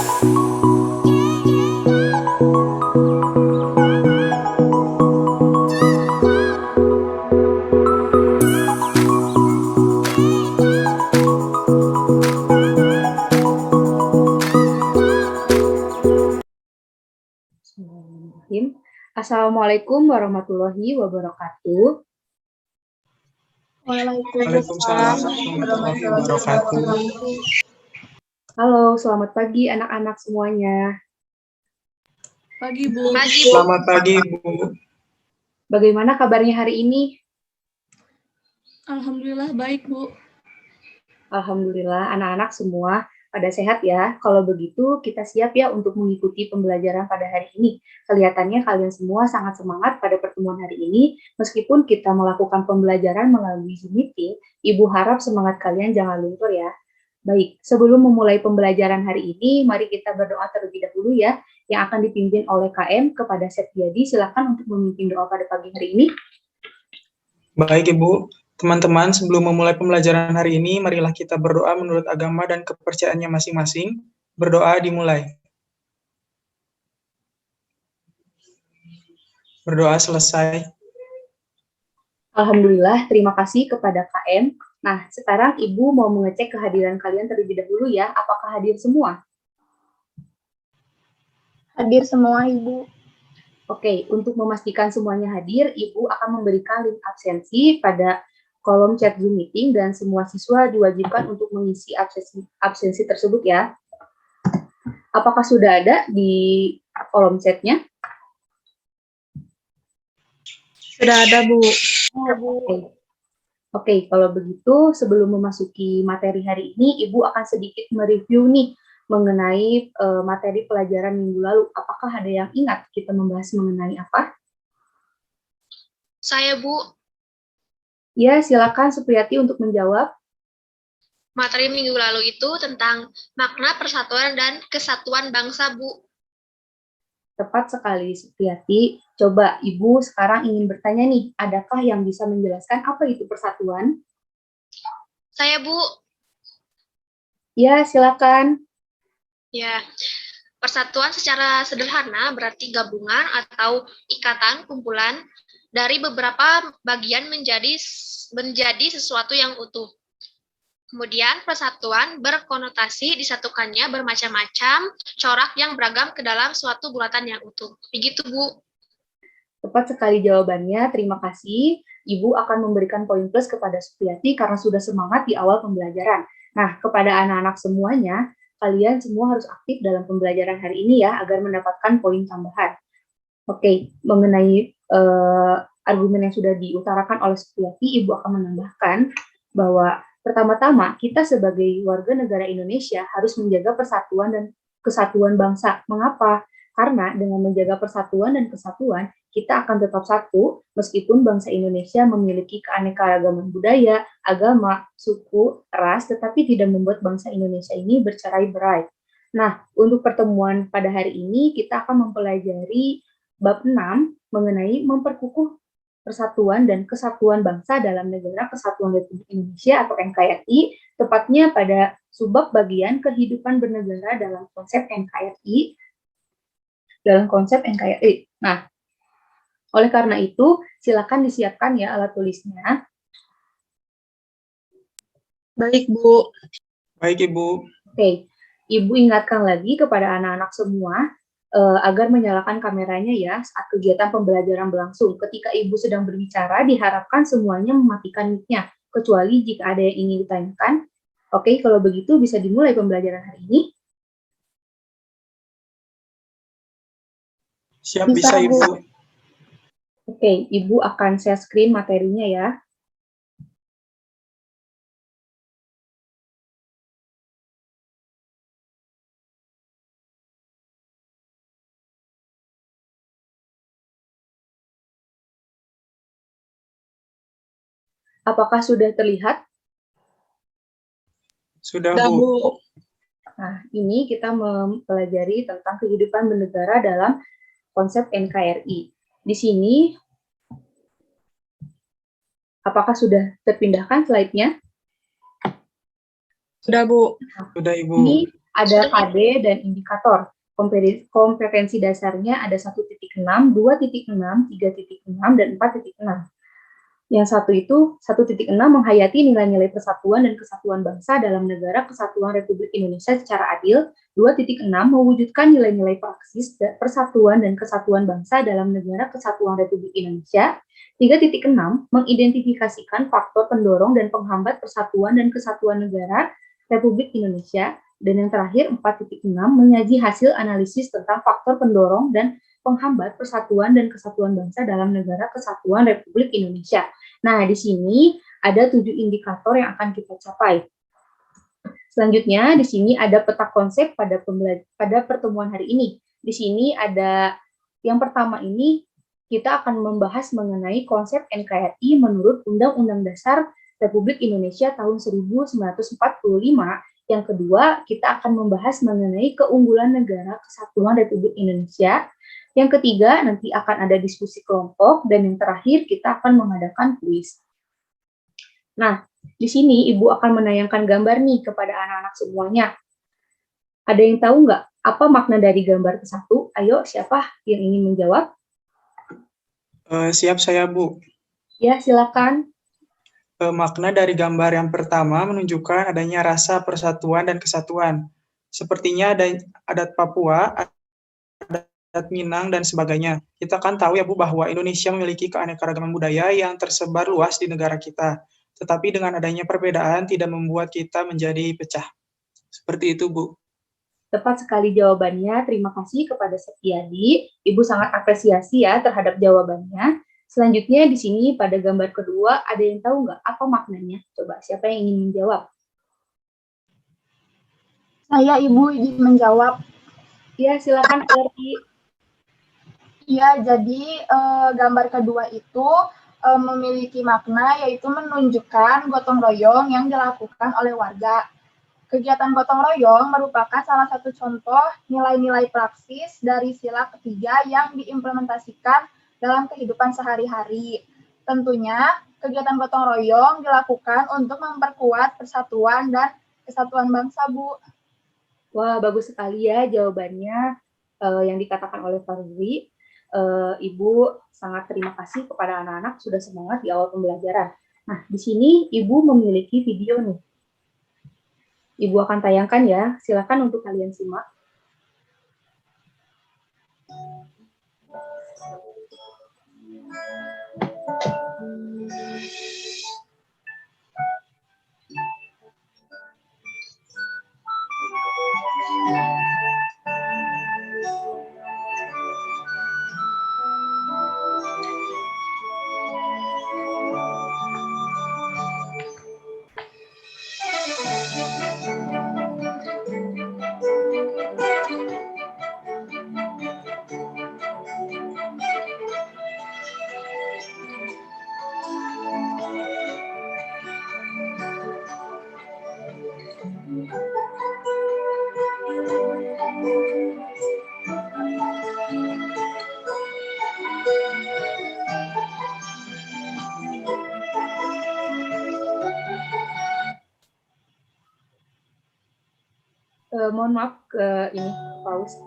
Bismillahirrahmanirrahim. Assalamualaikum warahmatullahi wabarakatuh. Waalaikumsalam warahmatullahi wabarakatuh. Halo, selamat pagi anak-anak semuanya. Pagi, Bu. Selamat pagi, Bu. Bagaimana kabarnya hari ini? Alhamdulillah baik, Bu. Alhamdulillah, anak-anak semua pada sehat ya. Kalau begitu, kita siap ya untuk mengikuti pembelajaran pada hari ini. Kelihatannya kalian semua sangat semangat pada pertemuan hari ini. Meskipun kita melakukan pembelajaran melalui Zoom meeting, Ibu harap semangat kalian jangan luntur ya. Baik, sebelum memulai pembelajaran hari ini, mari kita berdoa terlebih dahulu ya, yang akan dipimpin oleh KM kepada Septiadi. Silakan untuk memimpin doa pada pagi hari ini. Baik, Ibu. Teman-teman, sebelum memulai pembelajaran hari ini, marilah kita berdoa menurut agama dan kepercayaannya masing-masing. Berdoa dimulai. Berdoa selesai. Alhamdulillah, terima kasih kepada KM. Nah, sekarang Ibu mau mengecek kehadiran kalian terlebih dahulu ya. Apakah hadir semua? Hadir semua, Ibu. Oke, untuk memastikan semuanya hadir, Ibu akan memberikan link absensi pada kolom chat Zoom meeting dan semua siswa diwajibkan untuk mengisi absensi tersebut ya. Apakah sudah ada di kolom chatnya? Sudah ada, Bu. Oke, kalau begitu sebelum memasuki materi hari ini, Ibu akan sedikit mereview nih mengenai materi pelajaran minggu lalu. Apakah ada yang ingat kita membahas mengenai apa? Saya, Bu. Ya, silakan Supriyati untuk menjawab. Materi minggu lalu itu tentang makna persatuan dan kesatuan bangsa, Bu. Tepat sekali, Supriyati. Coba Ibu sekarang ingin bertanya nih, adakah yang bisa menjelaskan apa itu persatuan? Saya, Bu. Ya, silakan. Ya, persatuan secara sederhana berarti gabungan atau ikatan kumpulan dari beberapa bagian menjadi sesuatu yang utuh. Kemudian persatuan berkonotasi disatukannya bermacam-macam corak yang beragam ke dalam suatu bulatan yang utuh. Begitu, Bu. Tepat sekali jawabannya, terima kasih. Ibu akan memberikan poin plus kepada Supriyati karena sudah semangat di awal pembelajaran. Nah, kepada anak-anak semuanya, kalian semua harus aktif dalam pembelajaran hari ini ya, agar mendapatkan poin tambahan. Oke, mengenai argumen yang sudah diutarakan oleh Supriyati, Ibu akan menambahkan bahwa pertama-tama kita sebagai warga negara Indonesia harus menjaga persatuan dan kesatuan bangsa. Mengapa? Karena dengan menjaga persatuan dan kesatuan, kita akan tetap satu meskipun bangsa Indonesia memiliki keanekaragaman budaya, agama, suku, ras, tetapi tidak membuat bangsa Indonesia ini bercerai-berai. Nah, untuk pertemuan pada hari ini kita akan mempelajari bab 6 mengenai memperkukuh persatuan dan kesatuan bangsa dalam negara Kesatuan Republik Indonesia atau NKRI, tepatnya pada subbab bagian kehidupan bernegara dalam konsep NKRI. Nah, oleh karena itu, silakan disiapkan ya alat tulisnya. Baik, Bu. Baik, Ibu. Oke, Ibu ingatkan lagi kepada anak-anak semua agar menyalakan kameranya ya saat kegiatan pembelajaran berlangsung. Ketika Ibu sedang berbicara, diharapkan semuanya mematikan mic-nya, kecuali jika ada yang ingin ditanyakan. Oke, kalau begitu bisa dimulai pembelajaran hari ini. Siap, bisa, Ibu. Oke, Ibu akan share screen materinya ya. Apakah sudah terlihat? Sudah, Bu. Nah, ini kita mempelajari tentang kehidupan bernegara dalam konsep NKRI. Di sini, apakah sudah terpindahkan slide-nya? Sudah, Bu. Sudah, Ibu. Ini Ada Sudah, KD dan indikator. Kompetensi dasarnya ada 1.6, 2.6, 3.6, dan 4.6. Yang satu itu 1.6 menghayati nilai-nilai persatuan dan kesatuan bangsa dalam negara kesatuan Republik Indonesia secara adil. 2.6 mewujudkan nilai-nilai praksis persatuan dan kesatuan bangsa dalam negara kesatuan Republik Indonesia. 3.6 mengidentifikasikan faktor pendorong dan penghambat persatuan dan kesatuan negara Republik Indonesia. Dan yang terakhir 4.6 menyaji hasil analisis tentang faktor pendorong dan penghambat persatuan dan kesatuan bangsa dalam negara kesatuan Republik Indonesia. Nah, di sini ada 7 indikator yang akan kita capai. Selanjutnya, di sini ada peta konsep pada pertemuan hari ini. Di sini ada yang pertama ini, kita akan membahas mengenai konsep NKRI menurut Undang-Undang Dasar Republik Indonesia tahun 1945. Yang kedua, kita akan membahas mengenai keunggulan negara kesatuan Republik Indonesia. Yang ketiga, nanti akan ada diskusi kelompok, dan yang terakhir kita akan mengadakan kuis. Nah, di sini Ibu akan menayangkan gambar nih kepada anak-anak semuanya. Ada yang tahu nggak apa makna dari gambar ke-1? Ayo, siapa yang ingin menjawab? Siap saya, Bu. Ya, silakan. Makna dari gambar yang pertama menunjukkan adanya rasa persatuan dan kesatuan. Sepertinya ada adat Papua, adat Minang, dan sebagainya. Kita kan tahu ya Bu bahwa Indonesia memiliki keanekaragaman budaya yang tersebar luas di negara kita. Tetapi dengan adanya perbedaan tidak membuat kita menjadi pecah. Seperti itu Bu. Tepat sekali jawabannya. Terima kasih kepada Setiadi. Ibu sangat apresiasi ya terhadap jawabannya. Selanjutnya di sini pada gambar kedua, ada yang tahu nggak apa maknanya? Coba, siapa yang ingin menjawab? Saya Ibu izin menjawab. Ya, silakan Ferdi. Ya, jadi gambar kedua itu memiliki makna yaitu menunjukkan gotong royong yang dilakukan oleh warga. Kegiatan gotong royong merupakan salah satu contoh nilai-nilai praksis dari sila ketiga yang diimplementasikan dalam kehidupan sehari-hari. Tentunya, kegiatan gotong royong dilakukan untuk memperkuat persatuan dan kesatuan bangsa, Bu. Wah, bagus sekali ya jawabannya yang dikatakan oleh Farzi. Ibu sangat terima kasih kepada anak-anak sudah semangat di awal pembelajaran. Nah, di sini Ibu memiliki video nih. Ibu akan tayangkan ya, silakan untuk kalian simak. Mohon maaf ini pause.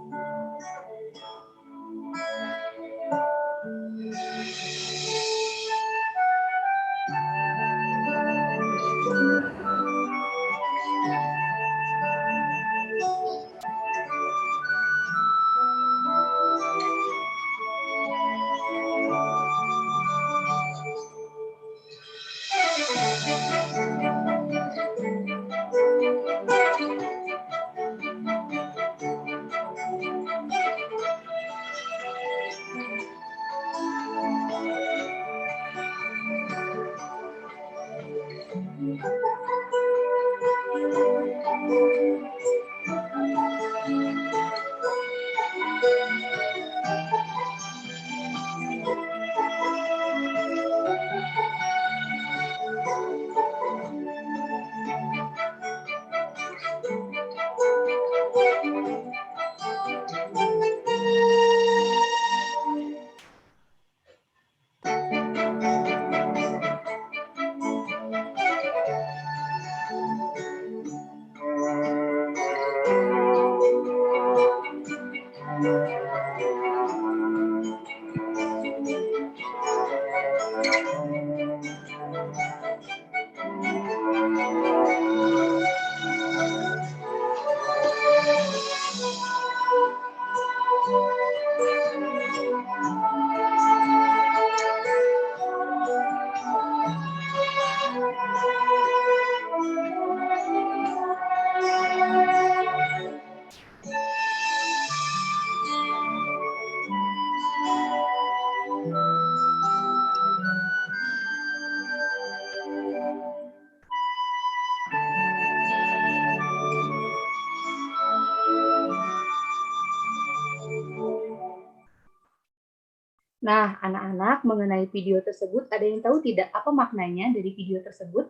Nah, anak-anak, mengenai video tersebut, ada yang tahu tidak apa maknanya dari video tersebut?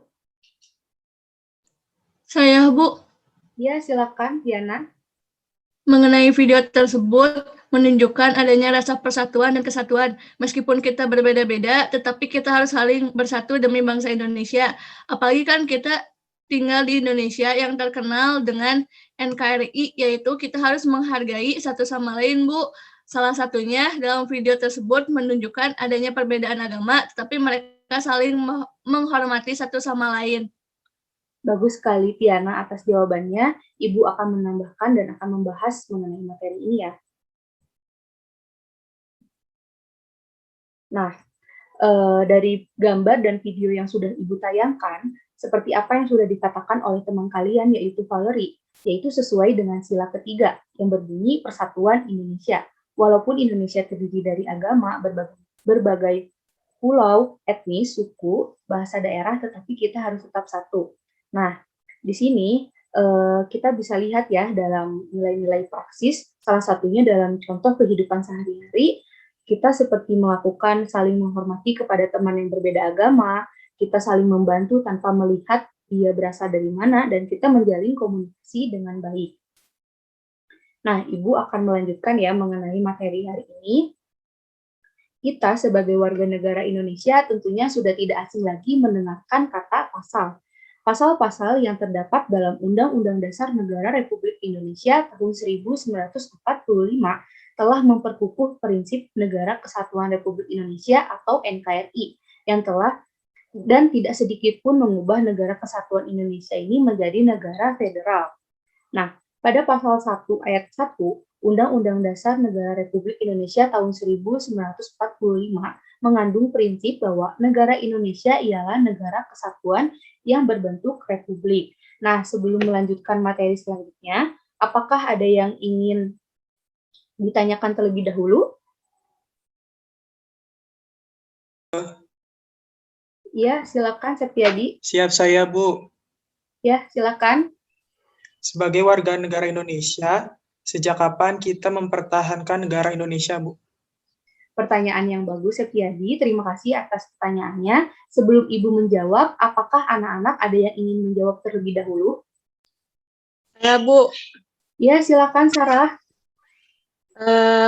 Saya, Bu. Ya, silakan, Diana. Mengenai video tersebut menunjukkan adanya rasa persatuan dan kesatuan. Meskipun kita berbeda-beda, tetapi kita harus saling bersatu demi bangsa Indonesia. Apalagi kan kita tinggal di Indonesia yang terkenal dengan NKRI, yaitu kita harus menghargai satu sama lain, Bu. Salah satunya dalam video tersebut menunjukkan adanya perbedaan agama, tetapi mereka saling menghormati satu sama lain. Bagus sekali, Tiana, atas jawabannya. Ibu akan menambahkan dan akan membahas mengenai materi ini ya. Nah, dari gambar dan video yang sudah Ibu tayangkan, seperti apa yang sudah dikatakan oleh teman kalian, yaitu Valerie, yaitu sesuai dengan sila ketiga yang berbunyi Persatuan Indonesia. Walaupun Indonesia terdiri dari agama, berbagai pulau, etnis, suku, bahasa daerah, tetapi kita harus tetap satu. Nah, di sini kita bisa lihat ya dalam nilai-nilai praksis, salah satunya dalam contoh kehidupan sehari-hari, kita seperti melakukan saling menghormati kepada teman yang berbeda agama, kita saling membantu tanpa melihat dia berasal dari mana, dan kita menjalin komunikasi dengan baik. Nah, Ibu akan melanjutkan ya mengenai materi hari ini. Kita sebagai warga negara Indonesia tentunya sudah tidak asing lagi mendengarkan kata pasal. Pasal-pasal yang terdapat dalam Undang-Undang Dasar Negara Republik Indonesia tahun 1945 telah memperkukuh prinsip Negara Kesatuan Republik Indonesia atau NKRI yang telah dan tidak sedikit pun mengubah Negara Kesatuan Indonesia ini menjadi negara federal. Nah, pada pasal 1 ayat 1 Undang-Undang Dasar Negara Republik Indonesia tahun 1945 mengandung prinsip bahwa negara Indonesia ialah negara kesatuan yang berbentuk republik. Nah, sebelum melanjutkan materi selanjutnya, apakah ada yang ingin ditanyakan terlebih dahulu? Ya, silakan Septiadi. Siap saya, Bu. Ya, silakan. Sebagai warga negara Indonesia, sejak kapan kita mempertahankan negara Indonesia, Bu? Pertanyaan yang bagus, Septiadi. Terima kasih atas pertanyaannya. Sebelum Ibu menjawab, apakah anak-anak ada yang ingin menjawab terlebih dahulu? Ya, Bu. Ya, silakan Sarah.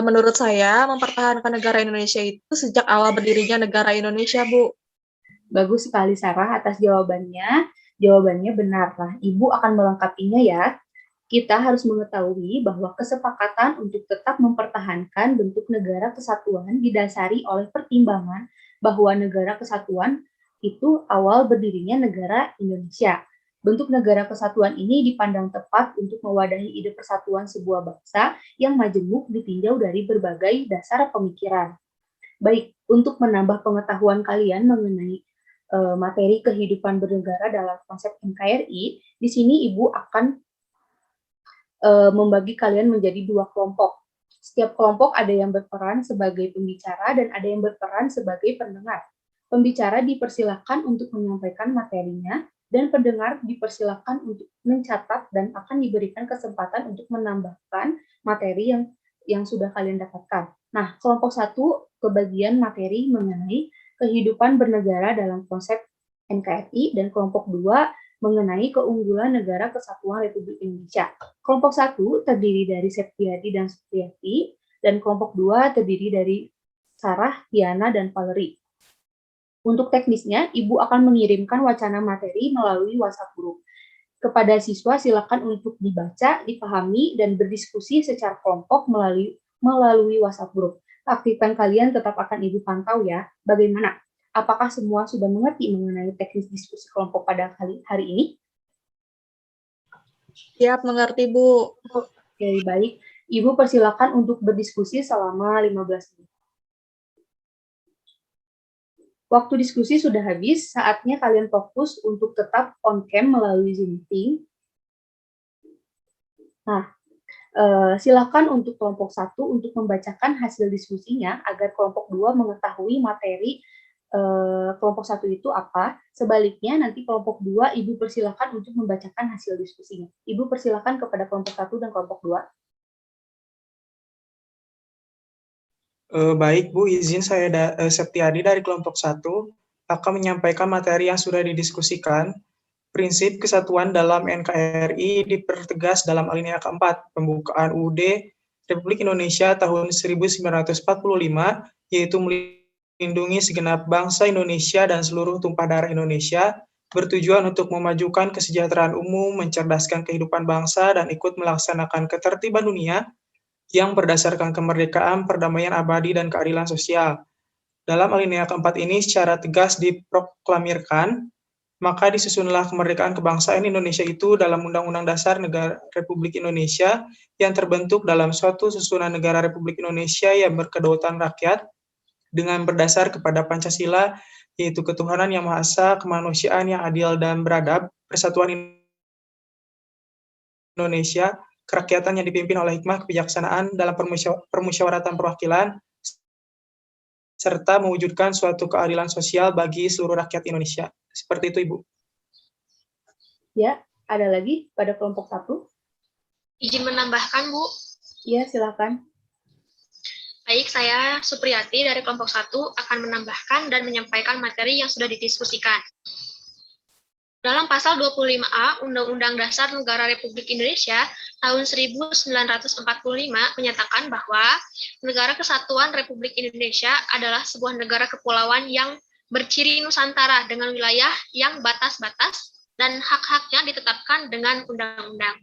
Menurut saya, mempertahankan negara Indonesia itu sejak awal berdirinya negara Indonesia, Bu. Bagus sekali Sarah atas jawabannya. Jawabannya benar. Nah, Ibu akan melengkapinya ya. Kita harus mengetahui bahwa kesepakatan untuk tetap mempertahankan bentuk negara kesatuan didasari oleh pertimbangan bahwa negara kesatuan itu awal berdirinya negara Indonesia. Bentuk negara kesatuan ini dipandang tepat untuk mewadahi ide persatuan sebuah bangsa yang majemuk ditinjau dari berbagai dasar pemikiran. Baik, untuk menambah pengetahuan kalian mengenai materi kehidupan bernegara dalam konsep NKRI, di sini Ibu akan membagi kalian menjadi dua kelompok. Setiap kelompok ada yang berperan sebagai pembicara dan ada yang berperan sebagai pendengar. Pembicara dipersilakan untuk menyampaikan materinya dan pendengar dipersilakan untuk mencatat dan akan diberikan kesempatan untuk menambahkan materi yang sudah kalian dapatkan. Nah, kelompok 1 kebagian materi mengenai kehidupan bernegara dalam konsep NKRI dan kelompok 2 mengenai keunggulan Negara Kesatuan Republik Indonesia. Kelompok 1 terdiri dari Septiadi dan Supriyati, dan kelompok 2 terdiri dari Sarah, Tiana, dan Valerie. Untuk teknisnya, Ibu akan mengirimkan wacana materi melalui WhatsApp group. Kepada siswa, silakan untuk dibaca, dipahami, dan berdiskusi secara kelompok melalui WhatsApp group. Aktifkan kalian tetap akan Ibu pantau ya. Bagaimana? Apakah semua sudah mengerti mengenai teknis diskusi kelompok pada hari ini? Siap, mengerti, Bu. Oke, baik. Ibu persilakan untuk berdiskusi selama 15 menit. Waktu diskusi sudah habis, saatnya kalian fokus untuk tetap on cam melalui Zoom meeting. Nah, silakan untuk kelompok 1 untuk membacakan hasil diskusinya agar kelompok 2 mengetahui materi kelompok 1 itu apa. Sebaliknya, nanti kelompok 2 Ibu persilakan untuk membacakan hasil diskusinya. Ibu persilakan kepada kelompok 1 dan kelompok 2. Baik Bu, izin saya Septiadi dari kelompok 1 akan menyampaikan materi yang sudah didiskusikan. Prinsip kesatuan dalam NKRI dipertegas dalam alinea keempat pembukaan UUD Republik Indonesia tahun 1945, yaitu melindungi segenap bangsa Indonesia dan seluruh tumpah darah Indonesia, bertujuan untuk memajukan kesejahteraan umum, mencerdaskan kehidupan bangsa, dan ikut melaksanakan ketertiban dunia yang berdasarkan kemerdekaan, perdamaian abadi, dan keadilan sosial. Dalam alinea keempat ini secara tegas diproklamirkan, maka disusunlah kemerdekaan kebangsaan Indonesia itu dalam Undang-Undang Dasar Negara Republik Indonesia yang terbentuk dalam suatu susunan negara Republik Indonesia yang berkedaulatan rakyat dengan berdasar kepada Pancasila, yaitu ketuhanan yang Maha Esa, kemanusiaan yang adil dan beradab, persatuan Indonesia, kerakyatan yang dipimpin oleh hikmah kebijaksanaan dalam permusyawaratan perwakilan, serta mewujudkan suatu keadilan sosial bagi seluruh rakyat Indonesia. Seperti itu, Ibu. Ya, ada lagi pada kelompok 1? Izin menambahkan, Bu. Ya, silakan. Baik, saya Supriyati dari kelompok 1 akan menambahkan dan menyampaikan materi yang sudah didiskusikan. Dalam pasal 25A Undang-Undang Dasar Negara Republik Indonesia tahun 1945 menyatakan bahwa Negara Kesatuan Republik Indonesia adalah sebuah negara kepulauan yang berciri Nusantara dengan wilayah yang batas-batas dan hak-haknya ditetapkan dengan undang-undang.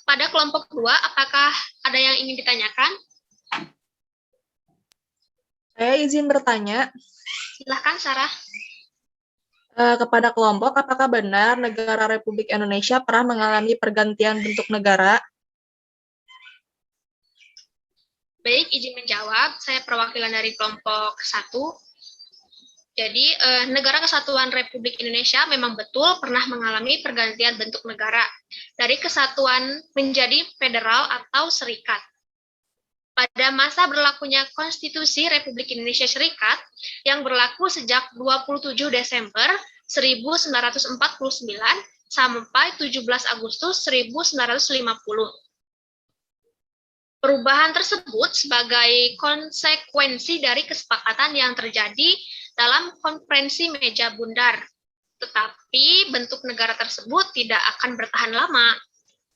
Pada kelompok 2, apakah ada yang ingin ditanyakan? Saya izin bertanya. Silahkan, Sarah. Kepada kelompok, apakah benar negara Republik Indonesia pernah mengalami pergantian bentuk negara? Baik, izin menjawab. Saya perwakilan dari kelompok 1. Jadi, Negara Kesatuan Republik Indonesia memang betul pernah mengalami pergantian bentuk negara dari kesatuan menjadi federal atau serikat. Pada masa berlakunya Konstitusi Republik Indonesia Serikat yang berlaku sejak 27 Desember 1949 sampai 17 Agustus 1950. Perubahan tersebut sebagai konsekuensi dari kesepakatan yang terjadi dalam konferensi meja bundar. Tetapi bentuk negara tersebut tidak akan bertahan lama.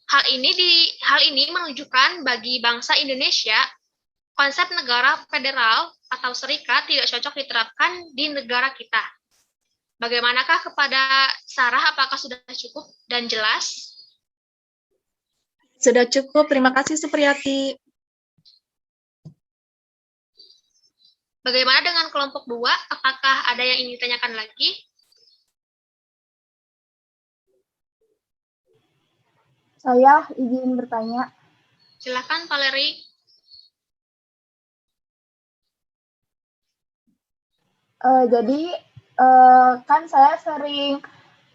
Hal ini menunjukkan bagi bangsa Indonesia, konsep negara federal atau serikat tidak cocok diterapkan di negara kita. Bagaimanakah kepada Sarah, apakah sudah cukup dan jelas? Sudah cukup, terima kasih Supriyati. Bagaimana dengan kelompok 2? Apakah ada yang ingin ditanyakan lagi? Saya izin bertanya. Silakan, Valeri. Jadi, kan saya sering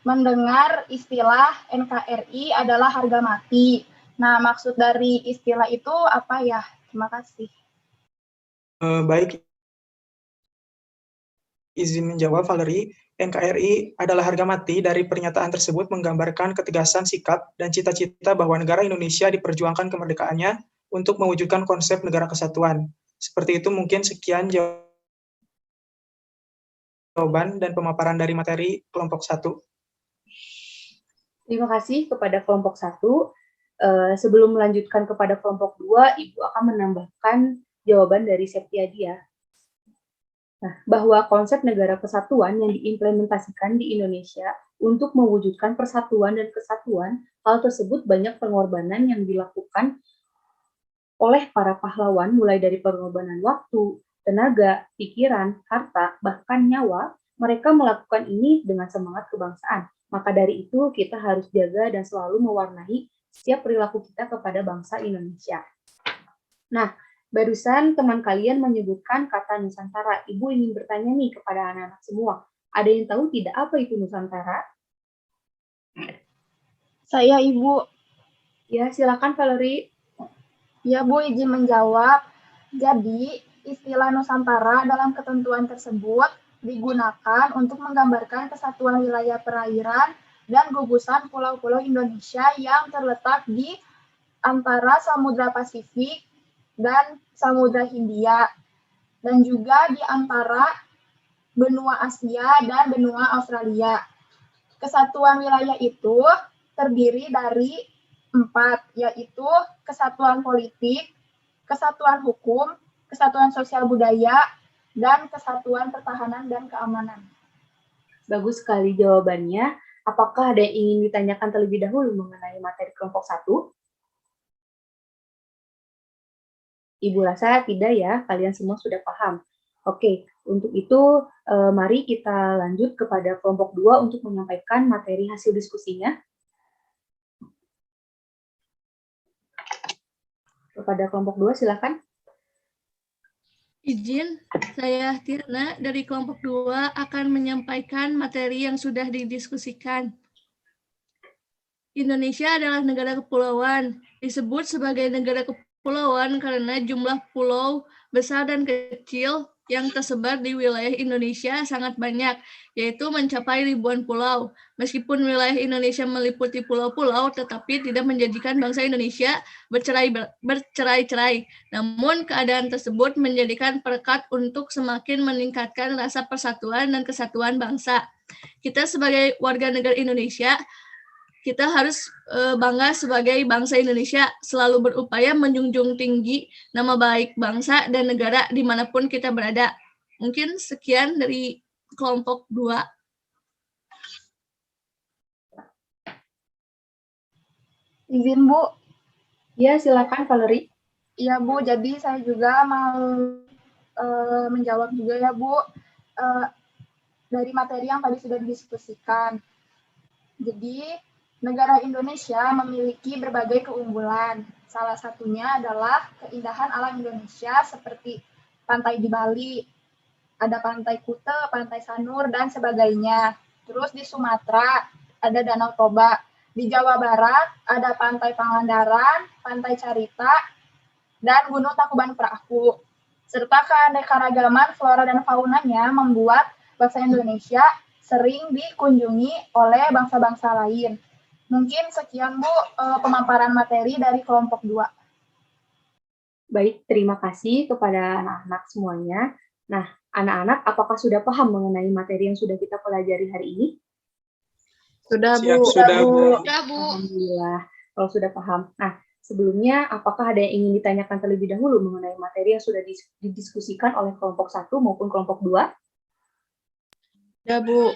mendengar istilah NKRI adalah harga mati. Nah, maksud dari istilah itu apa ya? Terima kasih. Baik, izin menjawab, Valeri. NKRI adalah harga mati. Dari pernyataan tersebut menggambarkan ketegasan sikap dan cita-cita bahwa negara Indonesia diperjuangkan kemerdekaannya untuk mewujudkan konsep negara kesatuan. Seperti itu, mungkin sekian jawaban dan pemaparan dari materi kelompok 1. Terima kasih kepada kelompok 1. Sebelum melanjutkan kepada kelompok 2, Ibu akan menambahkan jawaban dari Septiadi ya. Nah, bahwa konsep negara kesatuan yang diimplementasikan di Indonesia untuk mewujudkan persatuan dan kesatuan, hal tersebut banyak pengorbanan yang dilakukan oleh para pahlawan, mulai dari pengorbanan waktu, tenaga, pikiran, harta, bahkan nyawa. Mereka melakukan ini dengan semangat kebangsaan. Maka dari itu, kita harus jaga dan selalu mewarnai setiap perilaku kita kepada bangsa Indonesia. Nah, barusan teman kalian menyebutkan kata Nusantara. Ibu ingin bertanya nih kepada anak-anak semua. Ada yang tahu tidak apa itu Nusantara? Saya, Ibu. Ya, silakan Valeri. Ya, Bu, izin menjawab. Jadi, istilah Nusantara dalam ketentuan tersebut digunakan untuk menggambarkan kesatuan wilayah perairan dan gugusan pulau-pulau Indonesia yang terletak di antara Samudra Pasifik dan Samudra Hindia, dan juga di antara benua Asia dan benua Australia. Kesatuan wilayah itu terdiri dari 4, yaitu kesatuan politik, kesatuan hukum, kesatuan sosial budaya, dan kesatuan pertahanan dan keamanan. Bagus sekali jawabannya. Apakah ada yang ingin ditanyakan terlebih dahulu mengenai materi kelompok 1? Ibu rasa tidak ya, kalian semua sudah paham. Oke, untuk itu mari kita lanjut kepada kelompok 2 untuk menyampaikan materi hasil diskusinya. Kepada kelompok 2 silakan. Izin, saya Tirna dari kelompok 2 akan menyampaikan materi yang sudah didiskusikan. Indonesia adalah negara kepulauan. Disebut sebagai negara kepulauan karena jumlah pulau besar dan kecil yang tersebar di wilayah Indonesia sangat banyak, yaitu mencapai ribuan pulau. Meskipun wilayah Indonesia meliputi pulau-pulau, tetapi tidak menjadikan bangsa Indonesia bercerai-cerai. Namun, keadaan tersebut menjadikan perekat untuk semakin meningkatkan rasa persatuan dan kesatuan bangsa. Kita sebagai warga negara Indonesia, kita harus bangga sebagai bangsa Indonesia, selalu berupaya menjunjung tinggi nama baik bangsa dan negara dimanapun kita berada. Mungkin sekian dari kelompok 2. Izin Bu. Ya, silakan Valerie. Iya Bu, jadi saya juga mau menjawab juga ya Bu, dari materi yang tadi sudah didiskusikan. Jadi, negara Indonesia memiliki berbagai keunggulan. Salah satunya adalah keindahan alam Indonesia seperti pantai di Bali, ada pantai Kute, pantai Sanur, dan sebagainya. Terus di Sumatera ada Danau Toba. Di Jawa Barat ada pantai Pangandaran, pantai Carita, dan Gunung Tangkuban Perahu. Serta keanekaragaman flora dan faunanya membuat bangsa Indonesia sering dikunjungi oleh bangsa-bangsa lain. Mungkin sekian Bu pemaparan materi dari kelompok 2. Baik, terima kasih kepada anak-anak semuanya. Nah, anak-anak apakah sudah paham mengenai materi yang sudah kita pelajari hari ini? Sudah, Siap, Bu. sudah, Bu. Sudah, Bu. Alhamdulillah, kalau sudah paham. Nah, sebelumnya apakah ada yang ingin ditanyakan terlebih dahulu mengenai materi yang sudah didiskusikan oleh kelompok 1 maupun kelompok 2? Sudah, Bu.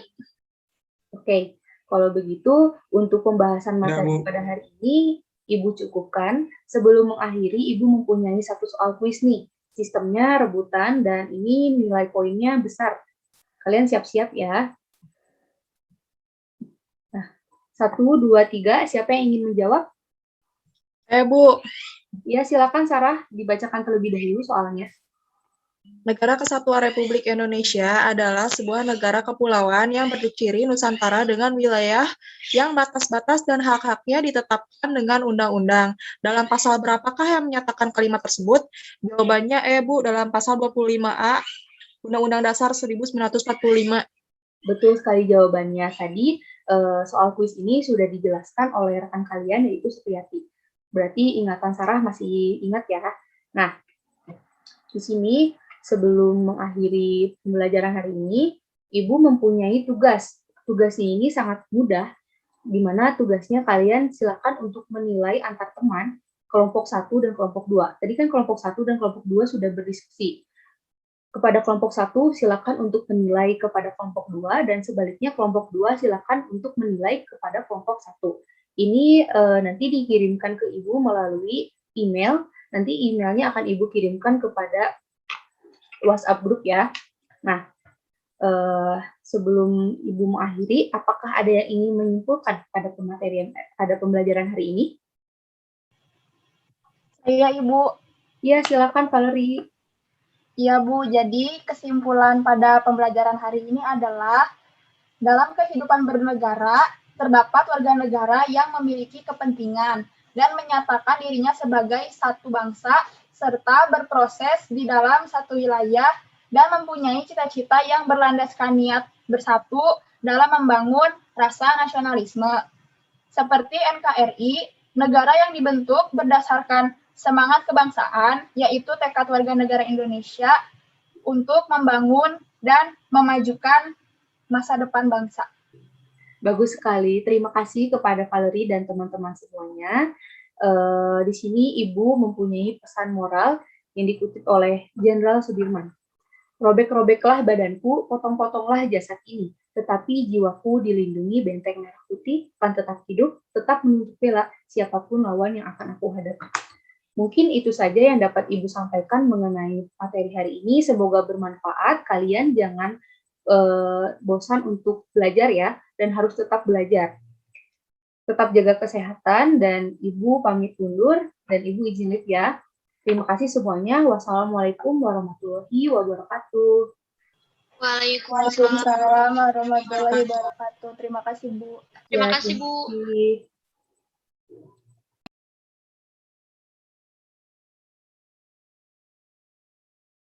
Oke. Kalau begitu, untuk pembahasan materi Bu. pada hari ini, Ibu cukupkan. Sebelum mengakhiri, Ibu mempunyai satu soal kuis nih. Sistemnya rebutan, dan ini nilai poinnya besar. Kalian siap-siap ya. Nah, 1, 2, 3, siapa yang ingin menjawab? Bu. Ya, silakan Sarah, dibacakan terlebih dahulu soalnya. Negara Kesatuan Republik Indonesia adalah sebuah negara kepulauan yang berciri Nusantara dengan wilayah yang batas-batas dan hak-haknya ditetapkan dengan undang-undang. Dalam pasal berapakah yang menyatakan kalimat tersebut? Jawabannya Bu, dalam pasal 25A Undang-Undang Dasar 1945. Betul sekali jawabannya. Tadi soal kuis ini sudah dijelaskan oleh rekan kalian, yaitu Supriyati. Berarti ingatan Sarah masih ingat ya. Nah, di sini sebelum mengakhiri pembelajaran hari ini, Ibu mempunyai tugas. Tugasnya ini sangat mudah, di mana tugasnya kalian silakan untuk menilai antar teman kelompok 1 dan kelompok 2. Tadi kan kelompok 1 dan kelompok 2 sudah berdiskusi. Kepada kelompok 1 silakan untuk menilai kepada kelompok 2, dan sebaliknya kelompok 2 silakan untuk menilai kepada kelompok 1. Ini nanti dikirimkan ke Ibu melalui email. Nanti emailnya akan Ibu kirimkan kepada WhatsApp grup ya. Nah, sebelum Ibu mengakhiri, apakah ada yang ingin menyimpulkan pada pembelajaran hari ini? Iya, Ibu. Ya, silakan Valerie. Iya, Bu. Jadi kesimpulan pada pembelajaran hari ini adalah dalam kehidupan bernegara terdapat warga negara yang memiliki kepentingan dan menyatakan dirinya sebagai satu bangsa serta berproses di dalam satu wilayah dan mempunyai cita-cita yang berlandaskan niat bersatu dalam membangun rasa nasionalisme. Seperti NKRI, negara yang dibentuk berdasarkan semangat kebangsaan, yaitu tekad warga negara Indonesia untuk membangun dan memajukan masa depan bangsa. Bagus sekali. Terima kasih kepada Valerie dan teman-teman semuanya. Di sini Ibu mempunyai pesan moral yang dikutip oleh Jenderal Sudirman. Robek-robeklah badanku, potong-potonglah jasad ini, tetapi jiwaku dilindungi benteng merah putih, akan tetap hidup, tetap menuntut bela siapapun lawan yang akan aku hadapi. Mungkin itu saja yang dapat Ibu sampaikan mengenai materi hari ini. Semoga bermanfaat. Kalian jangan bosan untuk belajar ya, dan harus tetap belajar. Tetap jaga kesehatan, dan Ibu pamit undur, dan Ibu izin live ya. Terima kasih semuanya. Wassalamualaikum warahmatullahi wabarakatuh. Waalaikumsalam. Waalaikumsalam warahmatullahi wabarakatuh. Terima kasih, Bu. Terima Ya, kasih, Bu. terima kasih.